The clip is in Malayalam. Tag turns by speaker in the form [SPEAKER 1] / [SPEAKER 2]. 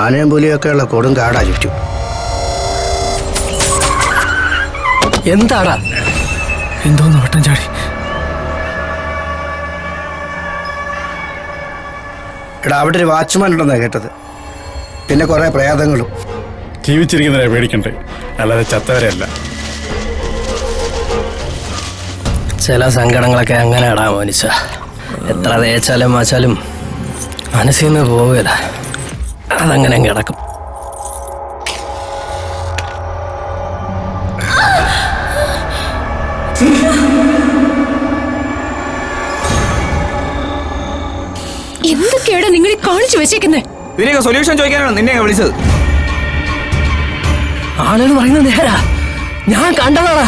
[SPEAKER 1] ആനയും പുലിയൊക്കെയുള്ള കൊടും കാടാ ചുറ്റും.
[SPEAKER 2] എന്താടാ?
[SPEAKER 3] എന്തോന്ന് വട്ടം ചാടി?
[SPEAKER 1] എടാ, അവിടെ ഒരു വാച്ച്മാൻ ഉണ്ടെന്നാണ് കേട്ടത്. പിന്നെ കുറെ പ്രയാതങ്ങളും.
[SPEAKER 4] ജീവിച്ചിരിക്കുന്നവരെ പേടിക്കണ്ടേ, അല്ലാതെ ചത്തവരെയല്ല.
[SPEAKER 2] ചില സങ്കടങ്ങളൊക്കെ അങ്ങനെയാടാ മനുഷ്യ. എത്ര തേച്ചാലും മാച്ചാലും മനസ്സിൽ നിന്ന് പോവുകയില്ല. അതങ്ങനെ കിടക്കും.
[SPEAKER 5] എന്തൊക്കെയാണ് നിങ്ങൾ കാണിച്ചു വെച്ചേക്കുന്നത്?
[SPEAKER 3] ഇതിനൊക്കെ സൊല്യൂഷൻ ചോദിക്കാനാണ് നിന്നെ വിളിച്ചത്.
[SPEAKER 2] ആളുകൾ പറയുന്നത് നേരാ, ഞാൻ കണ്ടതാടാ.